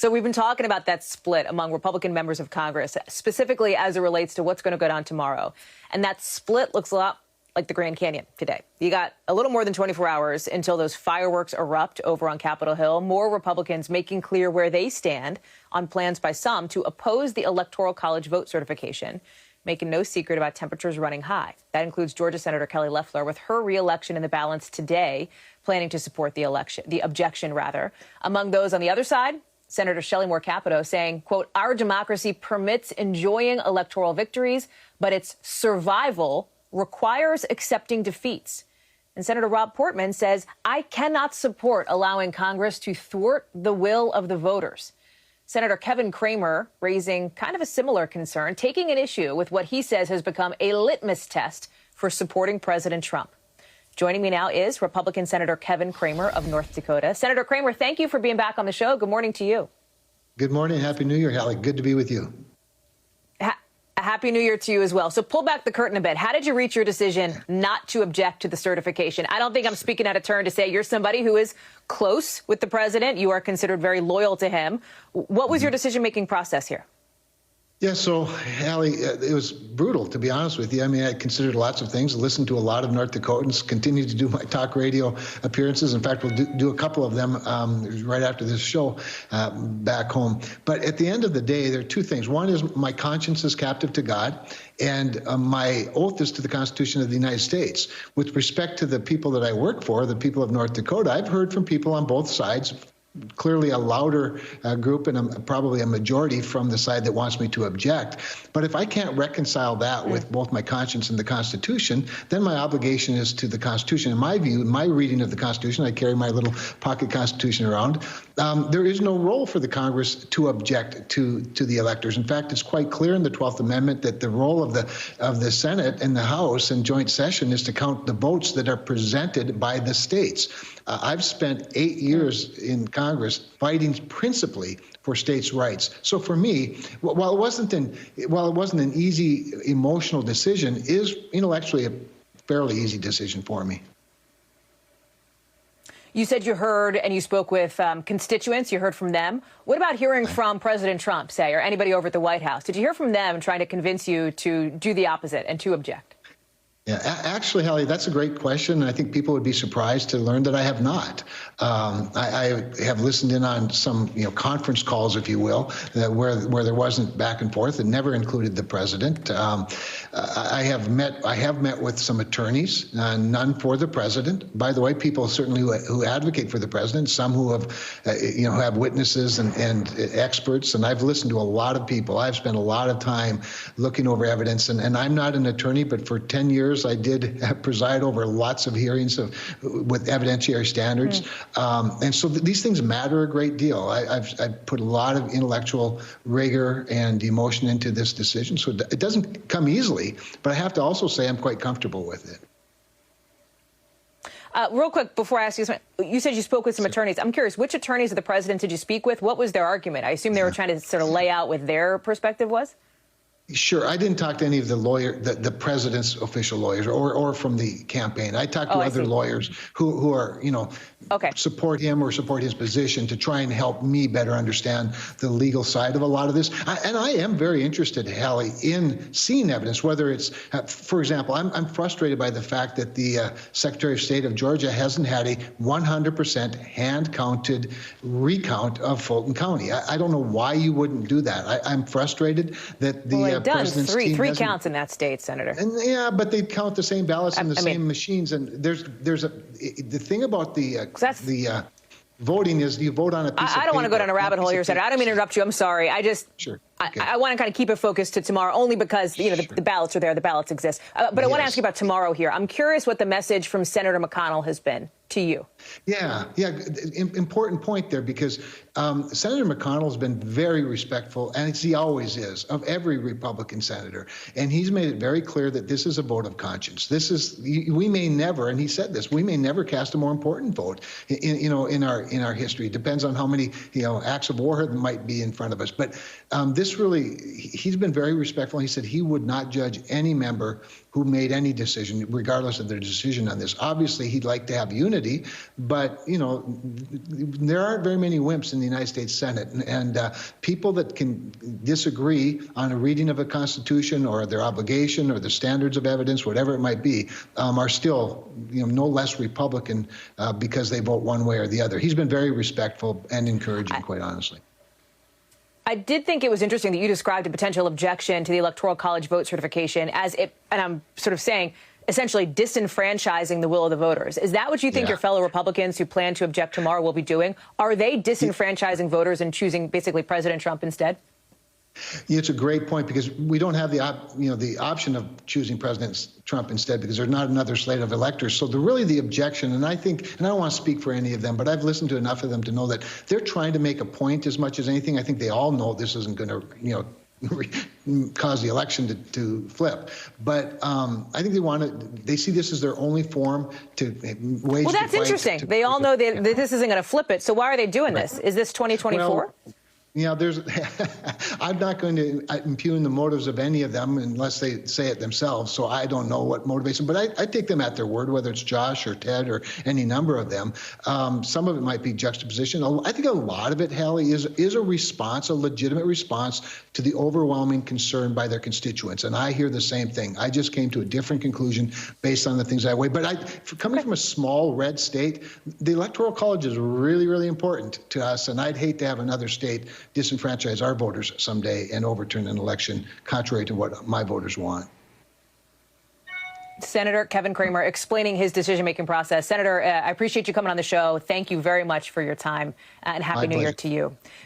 So we've been talking about that split among Republican members of Congress, specifically as it relates to what's going to go down tomorrow. And that split looks a lot like the Grand Canyon today. You got a little more than 24 hours until those fireworks erupt over on Capitol Hill. More Republicans making clear where they stand on plans by some to oppose the Electoral College vote certification, making no secret about temperatures running high. That includes Georgia Senator Kelly Loeffler, with her re-election in the balance today, planning to support the objection. Among those on the other side, Senator Shelley Moore Capito saying, quote, "Our democracy permits enjoying electoral victories, but its survival requires accepting defeats." And Senator Rob Portman says, "I cannot support allowing Congress to thwart the will of the voters." Senator Kevin Cramer raising kind of a similar concern, taking an issue with what he says has become a litmus test for supporting President Trump. Joining me now is Republican Senator Kevin Cramer of North Dakota. Senator Cramer, thank you for being back on the show. Good morning to you. Good morning. Happy New Year, Hallie. Good to be with you. Happy New Year to you as well. So pull back the curtain a bit. How did you reach your decision not to object to the certification? I don't think I'm speaking out of turn to say you're somebody who is close with the president. You are considered very loyal to him. What was your decision-making process here? Yeah, so, Hallie, it was brutal, to be honest with you. I mean, I considered lots of things, listened to a lot of North Dakotans, continued to do my talk radio appearances. In fact, we'll do a couple of them right after this show back home. But at the end of the day, there are two things. One is my conscience is captive to God, and my oath is to the Constitution of the United States. With respect to the people that I work for, the people of North Dakota, I've heard from people on both sides, clearly a louder group and probably a majority from the side that wants me to object. But if I can't reconcile that with both my conscience and the Constitution, then my obligation is to the Constitution. In my view, in my reading of the Constitution, I carry my little pocket Constitution around, there is no role for the Congress to object to the electors. In fact, it's quite clear in the 12th Amendment that the role of the Senate and the House in joint session is to count the votes that are presented by the states. I've spent 8 years in Congress fighting principally for states' rights. So for me, while it wasn't an easy emotional decision, is intellectually a fairly easy decision for me. You said you heard and you spoke with constituents. You heard from them. What about hearing from President Trump, say, or anybody over at the White House? Did you hear from them trying to convince you to do the opposite and to object? Yeah, actually, Hallie, that's a great question. And I think people would be surprised to learn that I have not. I have listened in on some, conference calls, if you will, where there wasn't back and forth. It never included the president. I have met with some attorneys, none for the president. By the way, people certainly who advocate for the president, some who have witnesses and experts. And I've listened to a lot of people. I've spent a lot of time looking over evidence. And I'm not an attorney, but for 10 years, I did preside over lots of hearings with evidentiary standards. And so these things matter a great deal. I've put a lot of intellectual rigor and emotion into this decision. So it doesn't come easily, but I have to also say I'm quite comfortable with it. Real quick, before I ask you something, you said you spoke with some attorneys. I'm curious, which attorneys of the president did you speak with? What was their argument? I assume they were trying to sort of lay out what their perspective was? Sure. I didn't talk to any of the president's official lawyers or from the campaign. I talked to other lawyers who are, support him or support his position to try and help me better understand the legal side of a lot of this. And I am very interested, Hallie, in seeing evidence, whether it's, for example, I'm frustrated by the fact that the Secretary of State of Georgia hasn't had a 100% hand-counted recount of Fulton County. I don't know why you wouldn't do that. I'm frustrated that the done three counts in that state, Senator. And yeah, but they count the same ballots in the same machines. And the thing about the voting is you vote on a piece of paper. I don't want to go down a rabbit hole here, Senator. I don't mean to interrupt you. I'm sorry. I just I want to kind of keep it focused to tomorrow, only because the ballots are there, the ballots exist. But I want to ask you about tomorrow here. I'm curious what the message from Senator McConnell has been to you. Yeah, important point there, because Senator McConnell has been very respectful, and he always is, of every Republican senator. And he's made it very clear that this is a vote of conscience. We may never, and he said this, we may never cast a more important vote in our history. It depends on how many acts of war that might be in front of us. But he's been very respectful. He said he would not judge any member who made any decision, regardless of their decision on this. Obviously, he'd like to have unity, but, there aren't very many wimps in the United States Senate. And people that can disagree on a reading of a Constitution or their obligation or the standards of evidence, whatever it might be, are still no less Republican because they vote one way or the other. He's been very respectful and encouraging, quite honestly. I did think it was interesting that you described a potential objection to the Electoral College vote certification as it, and I'm sort of saying, essentially disenfranchising the will of the voters. Is that what you think your fellow Republicans who plan to object tomorrow will be doing? Are they disenfranchising voters and choosing basically President Trump instead? It's a great point, because we don't have the option of choosing President Trump instead, because there's not another slate of electors. So really the objection, and I think, and I don't want to speak for any of them, but I've listened to enough of them to know that they're trying to make a point as much as anything. I think they all know this isn't going to, cause the election to flip. But I think they see this as their only form to wage. Well, that's interesting. They all know that this isn't going to flip it. So why are they doing this? Is this 2024? Well, I'm not going to impugn the motives of any of them unless they say it themselves. So I don't know what motivates them, but I take them at their word, whether it's Josh or Ted or any number of them. Some of it might be juxtaposition. I think a lot of it, Hallie, is a response, a legitimate response to the overwhelming concern by their constituents. And I hear the same thing. I just came to a different conclusion based on the things I weigh. But coming from a small red state, the Electoral College is really, really important to us. And I'd hate to have another state disenfranchise our voters someday and overturn an election contrary to what my voters want. Senator Kevin Cramer explaining his decision-making process. Senator, I appreciate you coming on the show. Thank you very much for your time, and Happy New Year to you.